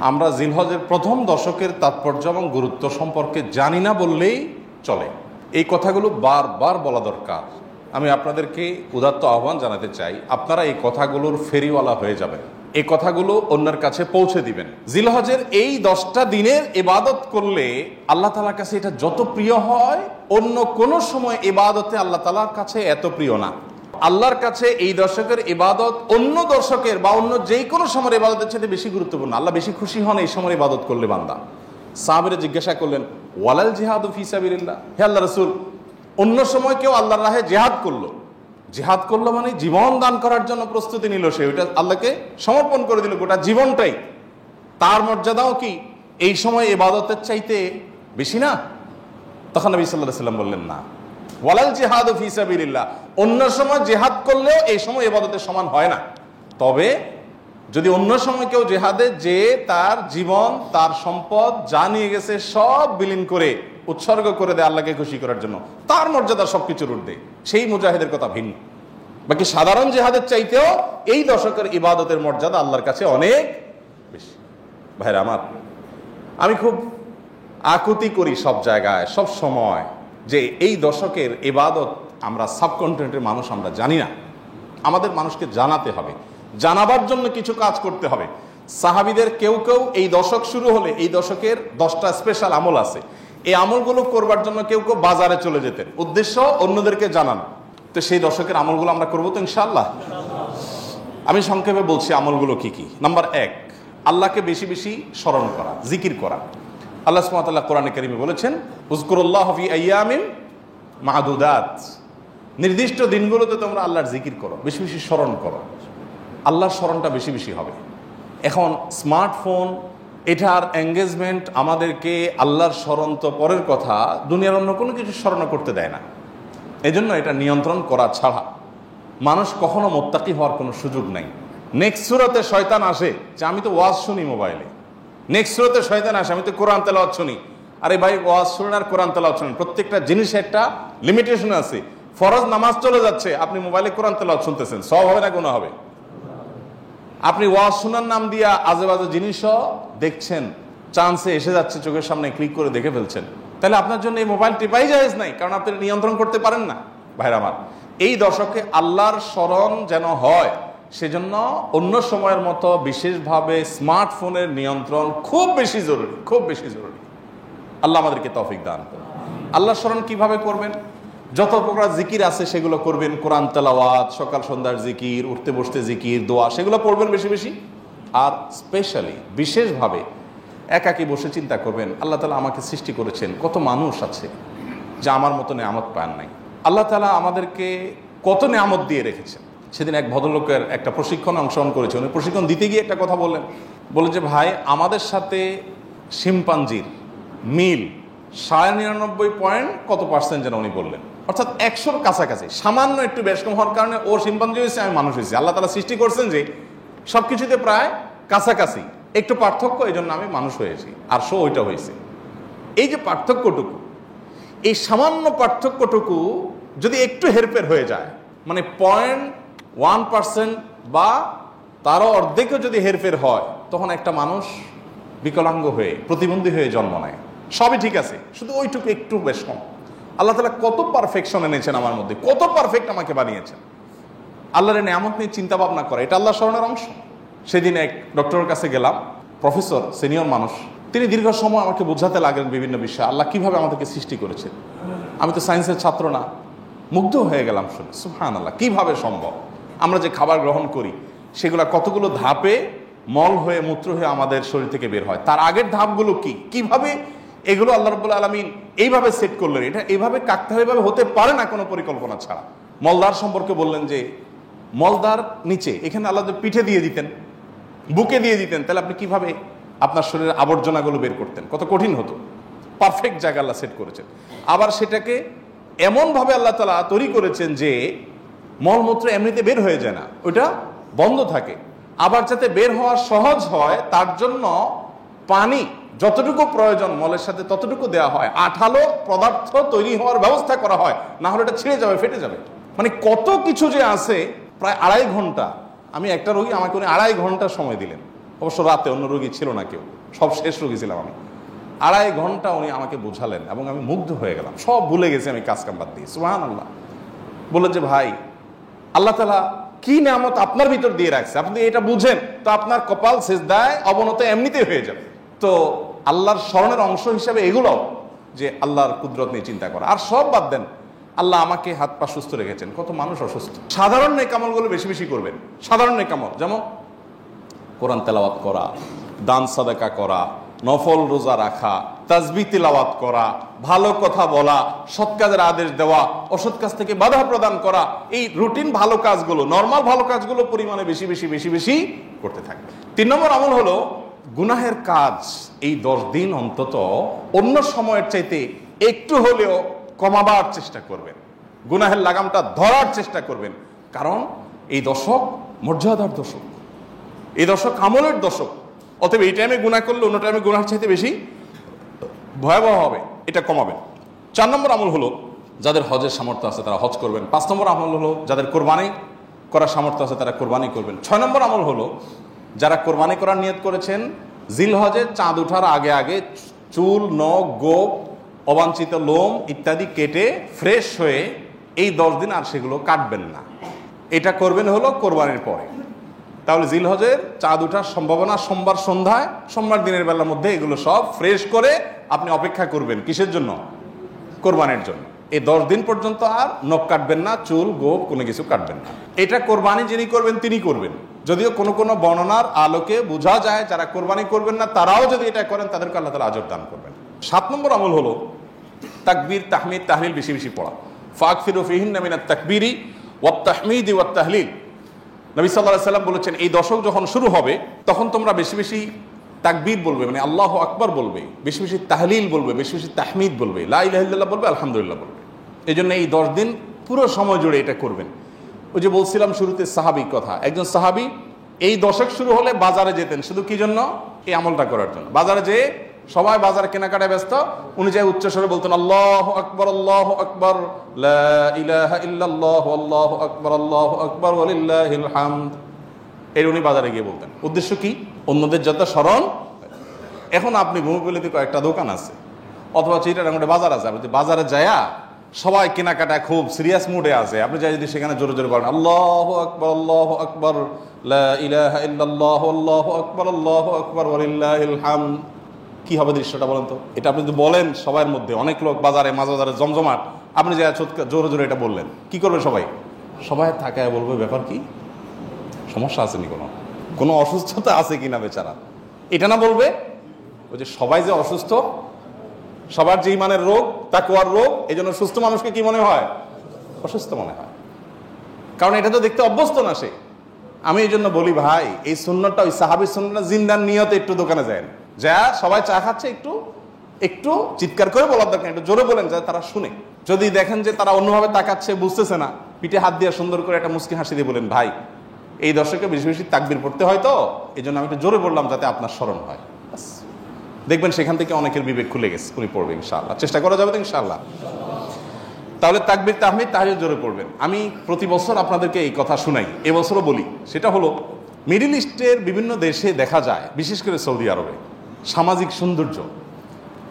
আমরা জিলহজের প্রথম দশকের তাৎপর্য এবং গুরুত্ব সম্পর্কে জানি না বললেই চলে। এই কথাগুলো বারবার বলা দরকার। আমি আপনাদেরকে উদাত্ত আহ্বান জানাতে চাই, আপনারা এই কথাগুলোর ফেরিওয়ালা হয়ে যাবেন, এই কথাগুলো অন্যের কাছে পৌঁছে দিবেন। জিলহজের এই 10টা দিনের ইবাদত করলে আল্লাহ তাআলার কাছে এটা যত প্রিয় হয়, অন্য কোনো সময় ইবাদতে আল্লাহ তাআলার কাছে এত প্রিয় না। আল্লাহর কাছে এই দশকের ইবাদত অন্য দশকের বা অন্য যে কোনো সময়ের ইবাদতের চেয়ে বেশি গুরুত্বপূর্ণ। আল্লাহ বেশি খুশি হন এই সময় ইবাদত করলে বান্দা। সাহাবীরা জিজ্ঞাসা করলেন, ওয়ালাল জিহাদু ফি সাবিলিল্লাহ, হে আল্লাহ রাসূল, অন্য সময় কেউ আল্লাহর রাহে জিহাদ করলো মানে জীবন দান করার জন্য প্রস্তুতি নিল, সে ওইটা আল্লাহকে সমর্পণ করে দিল, গোটা জীবনটাই। তার মর্যাদাও কি এই সময় ইবাদতের চাইতে বেশি না? তখন নবী সাল্লাল্লাহু আলাইহি ওয়াসাল্লাম বললেন, না, ওয়ালাল জিহাদু ফি সাবিলিল্লাহ, অন্য সময় জিহাদ করলেও এই সময় ইবাদতের সমান হয় না। তবে যদি অন্য সময় কেউ জিহাদে যে তার জীবন, তার সম্পদ যা নিয়ে গেছে সব বিলীন করে উৎসর্গ করে দেয় আল্লাহকে খুশি করার জন্য, তার মর্যাদা সবকিছুর ঊর্ধ্বে, সেই মুজাহিদের কথা ভিন্ন। বাকি সাধারণ জিহাদের চাইতেও এই দশকের ইবাদতের মর্যাদা আল্লাহর কাছে অনেক বেশি। ভাইরা আমার, আমি খুব আকুতি করি সব জায়গায় সব সময় যে এই দশকের ইবাদত আমরা সাবকন্টিনেন্টের মানুষ আমরা জানি না। আমাদের মানুষকে জানাতে হবে, জানাবার জন্য কিছু কাজ করতে হবে। সাহাবীদের কেউ কেউ এই দশক শুরু হলে এই দশকের 10টা স্পেশাল আমল আছে, এই আমলগুলো করবার জন্য কেউ কেউ বাজারে চলে যেতেন, উদ্দেশ্য অন্যদেরকে জানানো। তো সেই দশকের আমলগুলো আমরা করবো তো ইনশাআল্লাহ। আমি সংক্ষেপে বলছি আমলগুলো কি কি। নাম্বার 1, আল্লাহকে বেশি বেশি স্মরণ করা, জিকির করা। আল্লাহ সুবহানাহু ওয়া তাআলা কোরআনে কারীমে বলেছেন, উযকুরুল্লাহ ফি আইয়ামিন মা'দুদাত, নির্দিষ্ট দিনগুলোতে তোমরা আল্লাহর জিকির করো, বেশি বেশি স্মরণ করো। আল্লাহর স্মরণটা বেশি বেশি হবে। এখন স্মার্টফোন, এটার এঙ্গেজমেন্ট আমাদেরকে আল্লাহর স্মরণ তো পরের কথা, দুনিয়ার অন্য কোনো কিছু স্মরণ করতে দেয় না। এজন্য এটা নিয়ন্ত্রণ করা ছাড়া মানুষ কখনো মুত্তাকি হওয়ার কোনো সুযোগ নাই। নেক্সট সূরাতে শয়তান আসে যে আমি তো ওয়াজ শুনি মোবাইলে, নেক্সট সূরাতে শয়তান আসে আমি তো কোরআন তেলাওয়াত শুনি। আরে ভাই, ওয়াজ শুনেন আর কোরআন তেলাওয়াত শুনেন, প্রত্যেকটা জিনিস একটা লিমিটেশন আছে। ফরজ নামাজ চলে যাচ্ছে, আপনি মোবাইলে কোরআন তেলাওয়াত শুনতেছেন, সব হবে না গুনাহ হবে। আপনি ওয়াজ শোনার নাম দিয়া আজে বাজে জিনিসও দেখছেন, চান্সে এসে যাচ্ছে চোখের সামনে, ক্লিক করে দেখে ফেলছেন, তাহলে আপনার জন্য এই মোবাইল টিপাই জায়েজ নাই, কারণ আপনি নিয়ন্ত্রণ করতে পারেন না। ভাইরা আমার, এই দশকে আল্লাহর স্মরণ যেন হয়, সেজন্য অন্য সময়ের মতো বিশেষভাবে স্মার্টফোনের নিয়ন্ত্রণ খুব বেশি জরুরি, খুব বেশি জরুরি। আল্লাহ আমাদেরকে তৌফিক দান করুন। আল্লাহর স্মরণ কিভাবে করবেন? যত প্রকার জিকির আছে সেগুলো করবেন, কোরআন তেলাওয়াত, সকাল সন্ধ্যার জিকির, উঠতে বসতে জিকির, দোয়া, সেগুলো পড়বেন বেশি বেশি। আর স্পেশালি বিশেষভাবে একাকী বসে চিন্তা করবেন, আল্লাহ তাআলা আমাকে সৃষ্টি করেছেন, কত মানুষ আছে যা আমার মতো নেয়ামত পান নাই, আল্লাহ তাআলা আমাদেরকে কত নেয়ামত দিয়ে রেখেছেন। সেদিন এক ভদ্রলোকের একটা প্রশিক্ষণে অংশগ্রহণ করেছে, উনি প্রশিক্ষণ দিতে গিয়ে একটা কথা বললেন, বলে যে ভাই, আমাদের সাথে শিম্পাঞ্জির মিল 99.কত% যেন উনি বললেন, অর্থাৎ 100-র কাছাকাছি, সামান্য একটু বেশ কম হওয়ার কারণে ও শিম্পাঞ্জি হয়েছে, আমি মানুষ হয়েছি। আল্লাহ তাআলা সৃষ্টি করছেন যে সবকিছুতে প্রায় কাছাকাছি, একটু পার্থক্য, এই জন্য আমি মানুষ হয়েছি, আর সো ওইটা হয়েছে। এই যে পার্থক্যটুকু, এই সামান্য পার্থক্যটুকু যদি একটু হেরফের হয়ে যায়, মানে 0.1% বা তারও অর্ধেকও যদি হেরফের হয়, তখন একটা মানুষ বিকলাঙ্গ হয়ে, প্রতিবন্ধী হয়ে জন্ম নেয়। সবই ঠিক আছে, শুধু ওইটুকু একটু বেশ কম। আল্লাহ তাআলা কত পারফেকশন এনেছেন আমার মধ্যে, কত পারফেক্ট আমাকে বানিয়েছেন। আল্লাহর নেয়ামত নিয়ে চিন্তা ভাবনা করে, এটা আল্লাহ স্মরণের অংশ। সেদিন এক ডক্টরের কাছে গেলাম, প্রফেসর, সিনিয়র মানুষ, তিনি দীর্ঘ সময় আমাকে বোঝাতে লাগলেন বিভিন্ন বিষয়, আল্লাহ কিভাবে আমাদেরকে সৃষ্টি করেছেন। আমি তো সায়েন্সের ছাত্র না, মুগ্ধ হয়ে গেলাম শুনে, সুবহানাল্লাহ, কিভাবে সম্ভব? আমরা যে খাবার গ্রহণ করি সেগুলো কতগুলো ধাপে মল হয়ে, মূত্র হয়ে আমাদের শরীর থেকে বের হয়, তার আগের ধাপগুলো কি, কিভাবে এগুলো আল্লাহ রাব্বুল আলামিন এইভাবে সেট করলেন। এটা এইভাবে কাকতালীয়ভাবে হতে পারে না কোনো পরিকল্পনা ছাড়া। মলদার সম্পর্কে বললেন যে মলদার নিচে, এখানে আল্লাহ পিঠে দিয়ে দিতেন, বুকে দিয়ে দিতেন, তাহলে আপনি কিভাবে আপনার শরীরের আবর্জনাগুলো বের করতেন? কত কঠিন হতো। পারফেক্ট জায়গা আল্লাহ সেট করেছেন। আবার সেটাকে এমনভাবে আল্লাহ তাআলা তৈরি করেছেন যে মলমূত্র এমনিতে বের হয়ে যায় না, ওইটা বন্ধ থাকে। আবার যাতে বের হওয়া সহজ হয় তার জন্য পানি যতটুকু প্রয়োজন মলের সাথে ততটুকু দেওয়া হয়, আঠালো পদার্থ তৈরি হওয়ার ব্যবস্থা করা হয়, না হলে এটা ছিঁড়ে যাবে, ফেটে যাবে। মানে কত কিছু যে আছে। প্রায় 2.5 ঘন্টা, আমি একটা রোগী, আমাকে উনি 2.5 ঘন্টা সময় দিলেন। অবশ্য রাতে, অন্য রোগী ছিল না কেউ, সব শেষ রোগী ছিলাম আমি। 2.5 ঘন্টা উনি আমাকে বোঝালেন এবং আমি মুগ্ধ হয়ে গেলাম, সব ভুলে গেছি আমি কাজ কাম বাদ দিয়ে। সুবহানাল্লাহ। বললেন যে ভাই, আল্লাহ তাআলা কি নিয়ামত আপনার ভিতর দিয়ে রাখছে, আপনি এটা বুঝেন তো আপনার কপাল সিজদায় অবনত এমনিতেই হয়ে যাবে। তো আল্লাহর স্মরণের অংশ হিসাবে এগুলো, যে আল্লাহর কুদরত নিয়ে চিন্তা করা। আর সব বাদ দেন, আল্লাহ আমাকে হাত পা সুস্থ রেখেছেন, কত মানুষ অসুস্থ। সাধারণ নেকামলগুলো বেশি বেশি করবেন। সাধারণ নেকামল যেমন কোরআন তেলাওয়াত করা, দান সাদাকা করা, নফল রোজা রাখা, তাসবিহ তিলাওয়াত করা, ভালো কথা বলা, সৎ কাজের আদেশ দেওয়া, অসৎ কাজ থেকে বাধা প্রদান করা, এই রুটিন ভালো কাজগুলো, নর্মাল ভালো কাজগুলো পরিমাণে বেশি বেশি বেশি বেশি করতে থাকবে। 3 নম্বর আমল হলো গুনাহের কাজ এই 10 দিন অন্তত অন্য সময়ের চাইতে একটু হলেও কমাবার চেষ্টা করবেন, গুনাহের লাগামটা ধরার চেষ্টা করবেন। কারণ এই দশক মর্যাদার দশক, এই দশক আমলের দশক। অতএব এই টাইমে গুনাহ করলে অন্য টাইমে গুনাহের চাইতে বেশি ভয়াবহ হবে, এটা কমাবেন। 4 নম্বর আমল হলো যাদের হজের সামর্থ্য আছে তারা হজ করবেন। 5 নম্বর আমল হলো যাদের কোরবানি করার সামর্থ্য আছে তারা কোরবানি করবেন। 6 নম্বর আমল হলো যারা কোরবানি করার নিয়ত করেছেন জিলহজের চাঁদ ওঠার আগে আগে চুল, নখ, গোপ, অবাঞ্ছিত লোম ইত্যাদি কেটে ফ্রেশ হয়ে এই 10 দিন আর সেগুলো কাটবেন না। এটা করবেন হলো কোরবানির পরে। তাহলে জিলহজের চাঁদ ওঠার সম্ভাবনা সোমবার সন্ধ্যায়, সোমবার দিনের বেলার মধ্যে এগুলো সব ফ্রেশ করে আপনি অপেক্ষা করবেন কিসের জন্য? কোরবানির জন্য। এই 10 দিন পর্যন্ত আর নখ কাটবেন না, চুল, গোপ কোনো কিছু কাটবেন না। এটা কোরবানি যিনি করবেন তিনি করবেন। যদিও কোনো কোনো বর্ণনার আলোকে বোঝা যায় যারা কোরবানি করবেন না তারাও যদি এটা করেন তাদেরকে আল্লাহ তাআলা আজর দান করবেন। 7 নম্বর আমল হলো তাকবীর, তাহমিদ, তাহলিল বেশি বেশি পড়া। ফাকফিরু ফিহিন্না মিনাত তাকবীরি ওয়াত তাহমিদি ওয়াত তাহলিল। নবী সাল্লাল্লাহু আলাইহি সাল্লাম বলেছেন এই দশক যখন শুরু হবে তখন তোমরা বেশি বেশি তাকবীর বলবে, মানে আল্লাহু আকবার বলবে, বেশি বেশি তাহলিল বলবে, বেশি বেশি তাহমিদ বলবে, লা ইলাহা ইল্লাল্লাহ বলবে, আলহামদুলিল্লাহ বলবে। এই জন্য এই 10 দিন পুরো সময় জুড়ে এটা করবেন। ওই যে বলছিলাম শুরুতে সাহাবীর কথা, একজন সাহাবী এই দশক শুরু হলে বাজারে যেতেন শুধু কি জন্য? এই আমলটা করার জন্য। বাজারে যেয়ে সবাই বাজারে কেনাকাটায় ব্যস্ত, উনি যাই উচ্চস্বরে বলতেন আল্লাহু আকবার, আল্লাহু আকবার, লা ইলাহা ইল্লাল্লাহ, আল্লাহু আকবার, আল্লাহু আকবার, ওয়ালিল্লাহিল হামদ। এর উনি বাজারে গিয়ে বলতেন। উদ্দেশ্য কি? অন্যদের যত স্মরণ। এখন আপনি ভূমিপল্লীতে কয়েকটা দোকান আছে অথবা চিটাগাঙ্গে বাজার আছে, আপনি বাজারে যায়া সবাই কেনাকাটায় খুব সিরিয়াস মুডে আছে, আপনি যাই যদি সেখানে জোরে জোরে বলেন আল্লাহু আকবার, আল্লাহু আকবার, লা ইলাহা ইল্লাল্লাহ, আল্লাহু আকবার, আল্লাহু আকবার, ওয়ালিল্লাহিল হামদ, কি হবে দৃশ্যটা বলেন তো? এটা আপনি যদি বলেন সবার মধ্যে, অনেক লোক বাজারে, মাঝ বাজারে জমজমাট, আপনি যাই জোরে জোরে এটা বললেন, কি করবে সবাই? সবাই তাকায় বলবে ব্যাপার কি, সমস্যা আছে নি, কোনো অসুস্থতা আছে কিনা বেচারা, এটা না বলবে। ওই যে সবাই যে অসুস্থ, সবার যে ইমানের রোগ, তাকওয়ার রোগ, এই জন্য সুস্থ মানুষকে কি মনে হয়? অসুস্থ মনে হয়, কারণ এটা তো দেখতে অভ্যস্ত না সে। আমি এই জন্য বলি ভাই, এই সুন্নতটা ওই সাহাবীর সুন্নতটা জিন্দার নিয়তে একটু দোকানে যায়, যা সবাই চা খাচ্ছে একটু একটু চিৎকার করে বলার দরকার, একটু জোরে বলেন যা তারা শুনে। যদি দেখেন যে তারা অন্যভাবে তাকাচ্ছে, বুঝতেছে না, পিঠে হাত দিয়ে সুন্দর করে একটা মুস্কি হাসি দিয়ে বলেন ভাই এই দর্শকে বেশি বেশি তাকবীর পড়তে হয়, তো এই জন্য আমি একটু জোরে বললাম যাতে আপনার স্মরণ হয়। দেখবেন সেখান থেকে অনেকের বিবেক খুলে গেছে, উনি পড়বে ইনশাআল্লাহ। চেষ্টা করা যাবে তো ইনশাআল্লাহ। তাহলে তাকবীর, তাহমিদ, তাহলিল জোরে পড়বেন। আমি প্রতি বছর আপনাদেরকে এই কথা শুনাই, এবছরও বলি। সেটা হলো মিডল ইস্টের বিভিন্ন দেশে দেখা যায়, বিশেষ করে সৌদি আরবে, সামাজিক সৌন্দর্য।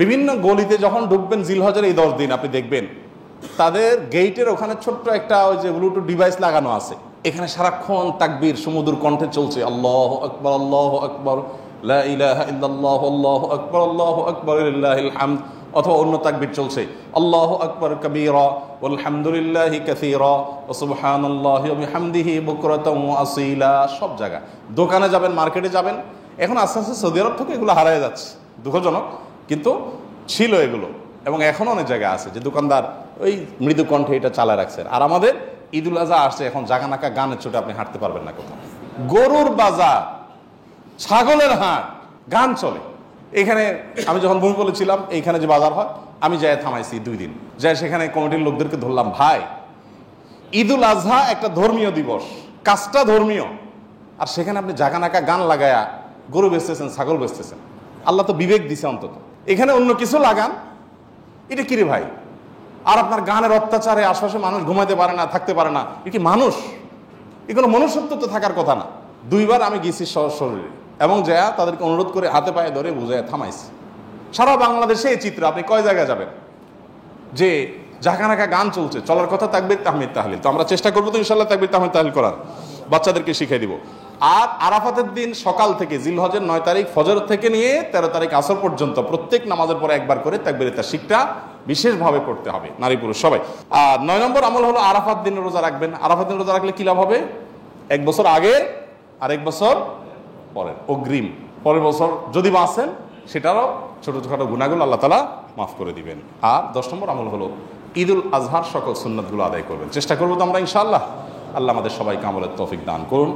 বিভিন্ন গলিতে যখন ঢুকবেন জিলহজের এই 10 দিন আপনি দেখবেন তাদের গেইটের ওখানে ছোট্ট একটা ওই যে ব্লুটুথ ডিভাইস লাগানো আছে, এখানে সারাক্ষণ তাকবীর সুমধুর কণ্ঠে চলছে, আল্লাহু আকবার, আল্লাহু আকবার, লা ইলাহা ইল্লাল্লাহ, আল্লাহু আকবার, আল্লাহু আকবার, লিল্লাহিল হামদ। অথবা অন্য তাকবীর চলছে, আল্লাহু আকবার কাবীরা ওয়ালহামদুলিল্লাহি কাসীরা ওয়া সুবহানাল্লাহি ওয়া বিহামদিহি বুকরাতাও ওয়া আসীলা। সব জায়গায়, দোকানে যাবেন, মার্কেটে যাবেন, এখন আস্তে আস্তে সৌদি আরব থেকে এগুলো হারিয়ে যাচ্ছে, দুঃখজনক, কিন্তু ছিল এগুলো। এবং এখনো অনেক জায়গায় আছে যে দোকানদার ওই মৃদু কণ্ঠে এটা চালায় রাখছেন। আর আমাদের ঈদুল আজহা আসছে, এখন জাগানাকা গানের ছোটে আপনি হাঁটতে পারবেন না কোথাও। গরুর বাজার, ছাগলের হাট, গান চলে। এখানে আমি যখন ভূমিপল্লী ছিলাম, এইখানে যে বাজার হয়, আমি যাই থামাইছি 2 দিন, যাই সেখানে কমিটির লোকদেরকে ধরলাম, ভাই ঈদুল আজহা একটা ধর্মীয় দিবস, কাজটা ধর্মীয়, আর সেখানে আপনি জাগানাকা গান লাগায়া গরু বেচতেছেন, ছাগল বেচতেছেন। আল্লাহ তো বিবেক দিছে অন্তত, এখানে অন্য কিছু লাগান, এটা কিরে ভাই? আর আপনার গানের অত্যাচারে আশপাশে মানুষ ঘুমাইতে পারে না, থাকতে পারে না, এ কি মানুষ? এ কোনো মনুষ্যত্ব তো থাকার কথা না। 2 বার আমি গেছি শরীরে, এবং যা তাদেরকে অনুরোধ করে হাতে পায়ে ধরে বুঝায় থামাইছে। সারা বাংলাদেশে এই চিত্র, আপনি কয় জায়গায় যাবেন যে জাকানাকা গান চলছে, চলার কথা তাকবীর তাহমিদ তাহলিল। তো আমরা চেষ্টা করবো তো ইনশাল্লাহ তাকবীর তাহমিদ তাহলিল করার, বাচ্চাদেরকে শিখিয়ে দিব। আর আরাফাতের দিন সকাল থেকে, জিলহজের 9 তারিখ ফজর থেকে নিয়ে 13 তারিখ আসর পর্যন্ত প্রত্যেক নামাজের পরে একবার করে তাকবীরে তাশরিকটা বিশেষভাবে পড়তে হবে, নারী পুরুষ সবাই। আর 9 নম্বর আমল হলো আরাফাত দিন রোজা রাখবেন। আরাফাত দিন রোজা রাখলে কি লাভ হবে? 1 বছর আগের আর 1 বছর পরের অগ্রিম, পরের বছর যদি বাঁচেন সেটারও ছোটখাটো গুনাহগুলো আল্লাহ তাআলা মাফ করে দিবেন। আর 10 নম্বর আমল হলো ঈদুল আজহার সকল সুন্নাতগুলো আদায় করবেন। চেষ্টা করবো তো আমরা ইনশাআল্লাহ। আল্লাহ আমাদের সবাইকে আমলের তৌফিক দান করুন।